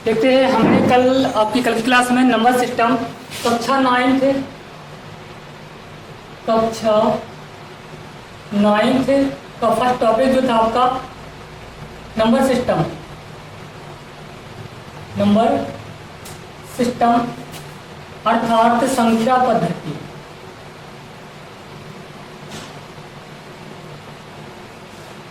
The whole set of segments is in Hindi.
देखते हैं, हमने कल की क्लास में नंबर सिस्टम कक्षा 9 थे, कक्षा 9 थे का फर्स्ट टॉपिक जो था आपका नंबर सिस्टम अर्थात संख्या पद्धति।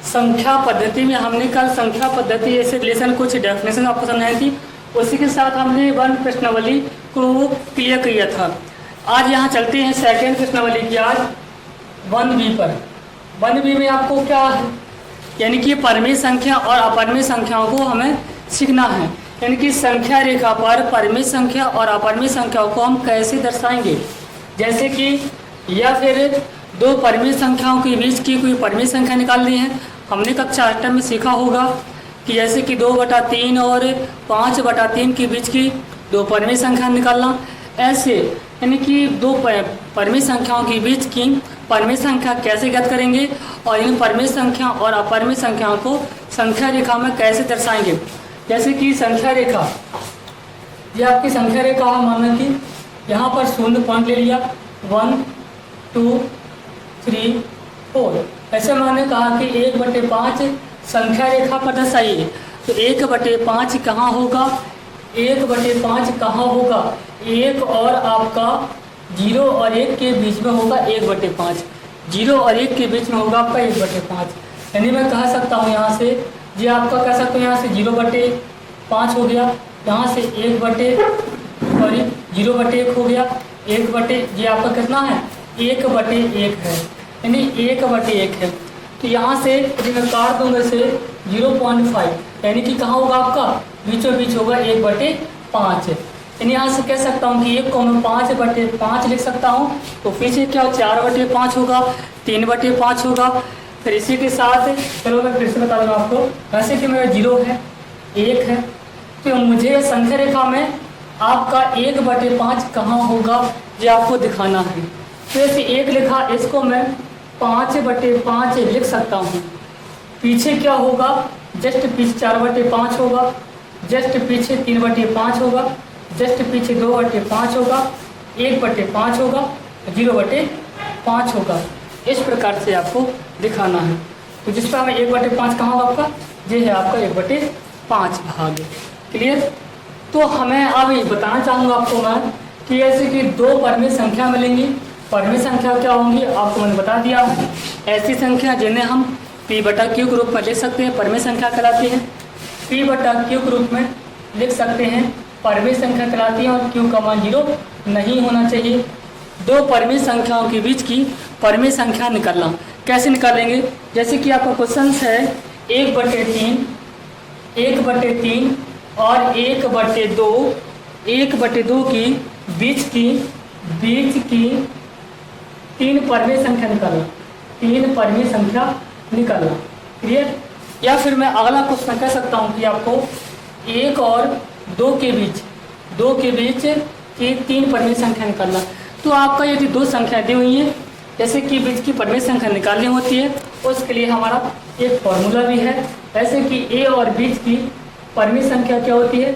संख्या पद्धति में हमने कल संख्या पद्धति ऐसे रिलेशन कुछ डेफिनेशन आपको समझाई थी, उसी के साथ हमने वन प्रश्नावली को क्लियर किया था। आज यहाँ चलते हैं सेकेंड प्रश्नावली की, आज 1B पर। 1B में आपको क्या है, यानी कि परिमेय संख्या और अपरिमेय संख्याओं को हमें सीखना है, यानी कि संख्या रेखा पर परिमेय संख्या और अपरिमेय संख्याओं को हम कैसे दर्शाएंगे। जैसे कि या फिर दो परिमेय संख्याओं के बीच की कोई परिमेय संख्या निकालनी है। हमने कक्षा 8 में सीखा होगा कि जैसे कि 2/3 और 5/3 के बीच की दो परिमेय संख्या निकालना। ऐसे यानी कि दो परिमेय संख्याओं के बीच की परिमेय संख्या कैसे ज्ञात करेंगे और इन परिमेय संख्या और अपरिमेय संख्याओं को संख्या रेखा में कैसे दर्शाएंगे। जैसे कि संख्या रेखा, ये आपकी संख्या रेखा है, माना कि यहाँ पर 0 पॉइंट ले लिया, 1 2 3 4। ऐसे मैंने कहा कि 1/5 संख्या रेखा पर दर्शाइए, तो 1/5 कहाँ होगा, 1/5 कहाँ होगा, 1 और आपका 0 और 1 के बीच में होगा 1/5, 0 और 1 के बीच में होगा आपका 1/5। यानी मैं कह सकता हूँ यहाँ से, ये आपका कह सकता हूँ यहाँ से 0/5 हो गया, यहाँ से 0/1 हो गया, ये आपका कितना है 1/1 है, यानी 1/1 है। तो यहाँ से यदि मैं काट दूंगा से 0.5, यानी कि कहाँ होगा आपका बीचों बीच होगा 1/5। यानी यहाँ से कह सकता हूँ कि 1 को मैं 5/5 लिख सकता हूँ, तो पीछे क्या 4/5 होगा, 3/5 होगा। फिर इसी के साथ चलो मैं फिर से बता दूँगा आपको, वैसे कि मेरा 0 है 1 है, तो मुझे संख्या रेखा में आपका 1/5 कहाँ होगा ये आपको दिखाना है। तो ऐसे 1 लिखा, इसको मैं 5/5 लिख सकता हूँ। पीछे क्या होगा, जस्ट पीछे 4/5 होगा, जस्ट पीछे 3/5 होगा, जस्ट पीछे 2/5 होगा, 1/5 होगा, 0/5 होगा। इस प्रकार से आपको दिखाना है। तो जिस पर हमें 1/5 कहाँ होगा आपका, ये है आपका 1/5 भाग। क्लियर। तो हमें अब बताना चाहूँगा आपको मैं कि ऐसे कि दो परिमेय संख्या मिलेंगी। परिमेय संख्या क्या होंगी आपको मैंने बता दिया है। ऐसी संख्या जिन्हें हम P/Q के रूप में लिख सकते हैं, परिमेय संख्या कहलाती है। P/Q के रूप में लिख सकते हैं, परिमेय संख्या कहलाती है, और Q का मान 0 नहीं होना चाहिए। दो परिमेय संख्याओं के बीच की परिमेय संख्या निकालना कैसे निकालेंगे। जैसे कि आपका क्वेश्चन है 1/3 और 1/2 की बीच की 3 परिमेय संख्या निकालना, 3 परिमेय संख्या निकालना। क्लियर। या फिर मैं अगला क्वेश्चन कह सकता हूँ कि आपको 1 और 2 के बीच की 3 परिमेय संख्या निकालना। तो आपका यदि दो संख्या दी हुई है, जैसे कि बीच की परिमेय संख्या निकालनी होती है, उसके लिए हमारा एक फॉर्मूला भी है। ऐसे कि A और बीच की परिमेय संख्या क्या होती है,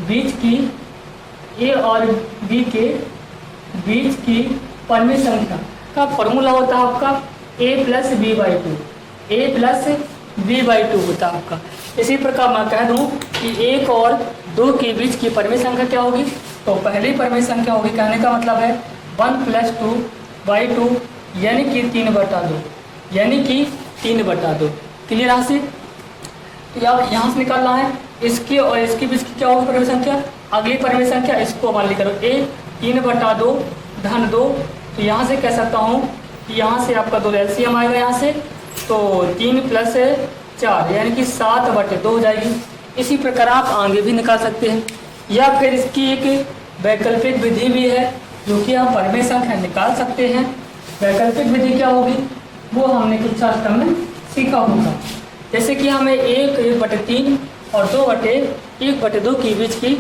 बीच की A और B के बीच की परिमेय संख्या का फॉर्मूला होता है आपका A+B/2, A+B/2 होता है आपका। इसी प्रकार मैं कह दूं कि 1 और 2 के बीच की परिमेय संख्या क्या होगी, तो पहली परिमेय संख्या होगी, कहने का मतलब है 1+2/2, यानी कि 3/2। क्लियर। यहाँ से यहाँ से निकालना है, इसके और इसके बीच की क्या होगी परिमेय संख्या, अगली परिमेय संख्या इसको मान ली करो A 3/2 धन 2। तो यहाँ से कह सकता हूँ कि यहाँ से आपका 2 LCM आएगा यहाँ से, तो 3 + 4 यानी कि 7/2 हो जाएगी। इसी प्रकार आप आगे भी निकाल सकते हैं। या फिर इसकी एक वैकल्पिक विधि भी है जो कि हम परिमेय संख्या निकाल सकते हैं। वैकल्पिक विधि क्या होगी वो हमने कक्षा 8 में सीखा होगा। जैसे कि हमें 1/3 और 2/1/2 के बीच की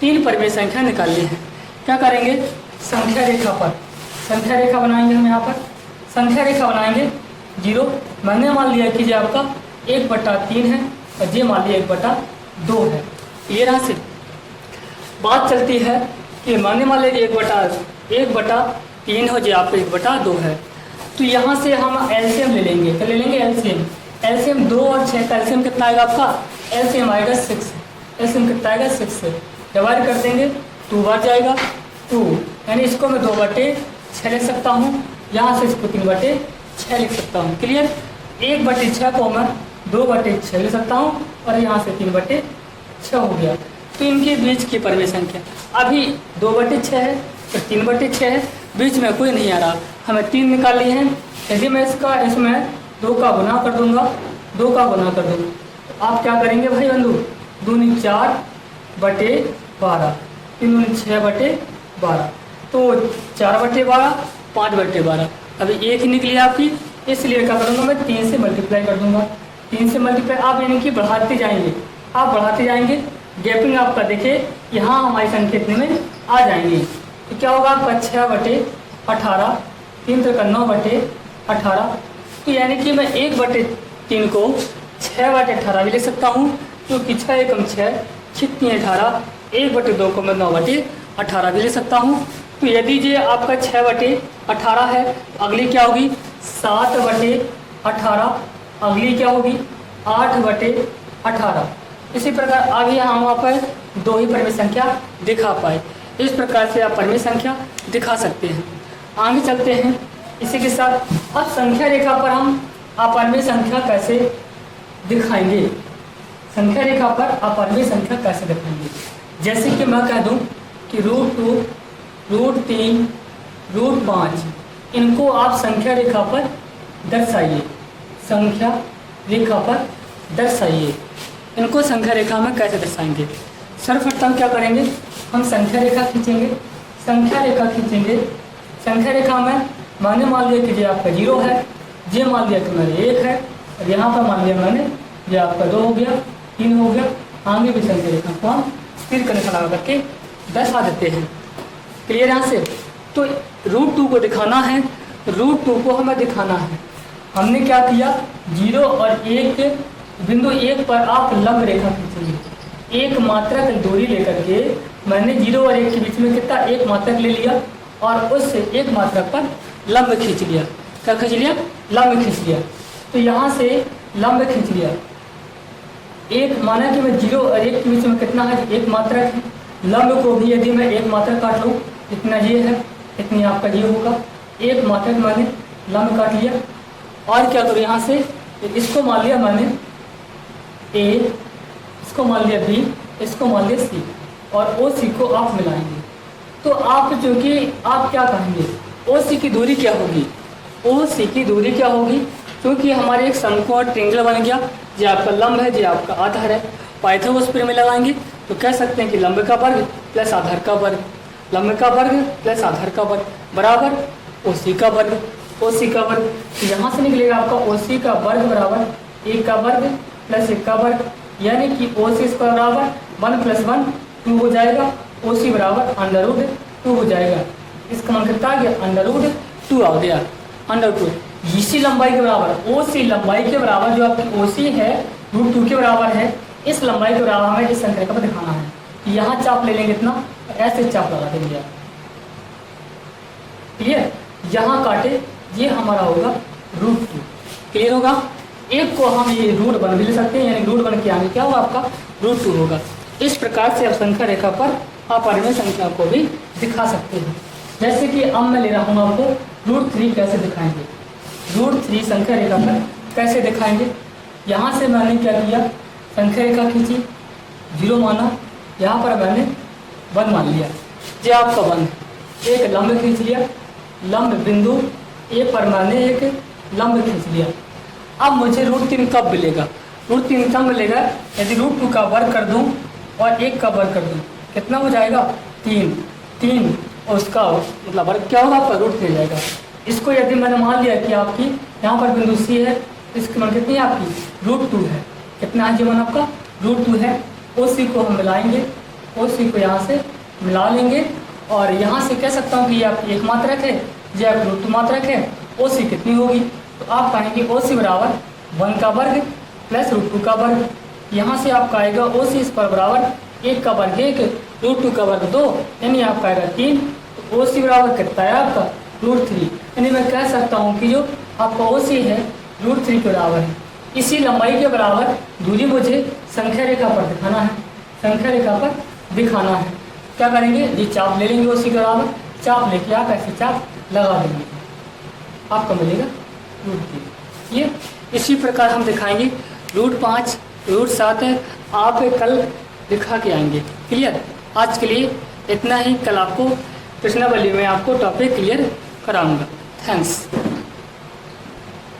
3 परिमेय संख्या निकालनी है। क्या करेंगे, संख्या रेखा पर संख्या रेखा बनाएंगे। हम यहाँ पर संख्या रेखा बनाएंगे 0। मैंने मान लिया कि ये आपका 1/3 है और ये मान लिया 1/2 है। ये रहा से बात चलती है कि मानने मान लीजिए 1/3 हो जाए आपका 1/2 है। तो यहाँ से हम एलसीएम ले लेंगे, तो ले लेंगे एलसीएम 2 और 6 का एलसीएम कितना आएगा आपका, एलसीएम आएगा 6, एलसीएम कितना आएगा 6 से डिवाइड कर देंगे 2 बार जाएगा 2, यानी इसको मैं 2/6 लिख सकता हूँ, यहाँ से इसको 3/6 लिख सकता हूँ। क्लियर, 1/6 को मैं 2/6 लिख सकता हूँ और यहाँ से 3/6 हो गया। तो इनके बीच की परिमेय संख्या अभी 2/6 है तो 3/6 है, बीच में कोई नहीं आ रहा, हमें 3 निकाल लिए हैं। यदि मैं इसमें 2 का गुना कर दूंगा, 2 का गुना कर दूंगा तो आप क्या करेंगे भाई बंधु, 2 × 4/12, 3 × 6/12, तो 4/12, 5/12, अभी एक ही निकली आपकी, इसलिए क्या करूँगा मैं 3 से मल्टीप्लाई कर दूंगा। 3 से मल्टीप्लाई आप यानी कि बढ़ाते जाएंगे, आप बढ़ाते जाएंगे, गैपिंग आपका देखिए यहाँ हमारी संख्या इतने में आ जाएंगी। तो क्या होगा आपका 6/18, 3 × 9/18, तो यानी कि मैं 1/3 को 6/18 भी ले सकता हूँ, क्योंकि 6 एकम 6, 6 × 18, 1/2 को मैं 9/18 भी ले सकता हूँ। तो यदि ये आपका 6/18 है तो अगली क्या होगी 7/18, अगली क्या होगी 8/18। इसी प्रकार अभी हम वहाँ पर 2 ही परिमेय संख्या दिखा पाए। इस प्रकार से आप परिमेय संख्या दिखा सकते हैं। आगे चलते हैं इसी के साथ। अब संख्या रेखा पर हम अपरिमेय संख्या कैसे दिखाएंगे, संख्या रेखा पर अपरिमेय संख्या कैसे दिखाएंगे। जैसे कि मैं कह दूं कि √2, √3, √5 इनको आप संख्या रेखा पर दर्शाइए, संख्या रेखा पर दर्शाइए। इनको संख्या रेखा में कैसे दर्शाएंगे, सर्वप्रथम क्या करेंगे, हम संख्या रेखा खींचेंगे। संख्या रेखा खींचेंगे, संख्या रेखा में मैंने मान लिया कि ये आपका 0 है, ये मान लिया कि मैंने 1 है, और यहाँ पर मान लिया मैंने ये आपका 2 हो गया, 3 हो गया। आगे भी संख्या रेखा को हम स्थिर कनेक्शन लगा करके दर्शा देते हैं। क्लियर यहाँ से। तो √2 को दिखाना है, √2 को हमें दिखाना है। हमने क्या किया, 0 और 1 बिंदु 1 पर आप लंब रेखा खींचेंगे। एक मात्रक दूरी लेकर के मैंने 0 और 1 के बीच में कितना, एक मात्रक ले लिया और उससे एक मात्रक पर लंब खींच लिया। क्या खींच लिया, लंब खींच लिया। तो यहाँ से लंब खींच लिया, एक माना कि मैं 0 और 1 के बीच में कितना है, एक मात्रक है। लंब को भी यदि मैं एक मात्रक काट लूँ, इतना ये है, इतनी आपका ये होगा, एक मात्रक मैंने लंब काट लिया। और क्या करूँ, यहाँ से इसको मान लिया मैंने A, इसको मान लिया B, इसको मान लिया C, और OC को आप मिलाएंगे। तो आप जो कि आप क्या कहेंगे, OC की दूरी क्या होगी, OC की दूरी क्या होगी, क्योंकि हमारे एक समकोण ट्रायंगल बन गया। जो आपका लंब है, जो आपका आधार है, पाइथागोरस प्रमेय में लगाएंगे तो कह सकते हैं कि लंब का वर्ग प्लस आधार का वर्ग, लंब का वर्ग प्लस आधार का वर्ग बराबर OC का वर्ग, OC का वर्ग। तो यहाँ से निकलेगा आपका OC का वर्ग बराबर 1 का वर्ग प्लस 1 का वर्ग, यानी कि OC स्क्वायर बराबर 1 + 1 2 हो जाएगा, OC बराबर √2 हो जाएगा। इसका मान कितना आ गया, √2 आ गया, √2। इसी लंबाई के बराबर, OC लंबाई के बराबर जो आपकी OC है √2 के बराबर है, इस लंबाई के बराबर हमें इस संख्या को दिखाना है। यहाँ चाप ले लेंगे इतना, ऐसे चाप लगा देंगे आप। क्लियर, यहाँ काटे, ये हमारा होगा √2। क्लियर होगा। एक को हम ये √1 भी ले सकते हैं, यानी √1 के आगे क्या होगा आपका √2 होगा। इस प्रकार से आप संख्या रेखा पर अपरिमेय संख्या को भी दिखा सकते हैं। जैसे कि अब मैं ले रहा हूँ आपको √3 कैसे दिखाएंगे, √3 संख्या रेखा पर कैसे दिखाएंगे। यहाँ से मैंने क्या किया, संख्या रेखा खींची, 0 माना, यहाँ पर मैंने 1 मान लिया, ये आपका 1, एक लंब खींच लिया, लंब बिंदु A पर मैंने एक लंब खींच लिया। अब मुझे √3 कब मिलेगा, √3 कब मिलेगा, यदि √2 का वर्ग कर दूं और 1 का वर्ग कर दूं, कितना हो जाएगा 3 और उसका मतलब वर्ग क्या होगा आपका √3 जाएगा। इसको यदि मैंने मान लिया कि आपकी यहाँ पर बिंदु C है, इसकी मान कितनी है आपकी √2 है, कितना है जीवन आपका √2 है। OC को हम मिलाएंगे, OC को यहाँ से मिला लेंगे और यहाँ से कह सकता हूँ कि ये आपकी एक मात्रक है, ये आपकी √2 मात्रक है। OC कितनी होगी, तो आप कहेंगे OC बराबर 1 का वर्ग प्लस √2 का वर्ग। यहाँ से आपका आएगा OC स्क्वायर बराबर 1 का वर्ग 1, √2 का वर्ग 2, यानी आपका आएगा 3। तो OC बराबर कितना है आपका √3, यानी मैं कह सकता हूँ कि जो आपका OC है √3 के बराबर है। इसी लंबाई के बराबर दूरी मुझे संख्या रेखा पर दिखाना है, संख्या रेखा पर दिखाना है। क्या करेंगे जी, चाप ले लेंगे OC के बराबर, चाप लेके आप ऐसे चाप लगा देंगे, आपको मिलेगा √3। ये इसी प्रकार हम दिखाएंगे √5, √7 है, आप कल दिखा के आएंगे। क्लियर? आज के लिए इतना ही, कल आपको कृष्णावली में आपको टॉपिक क्लियर कराऊंगा। थैंक्स।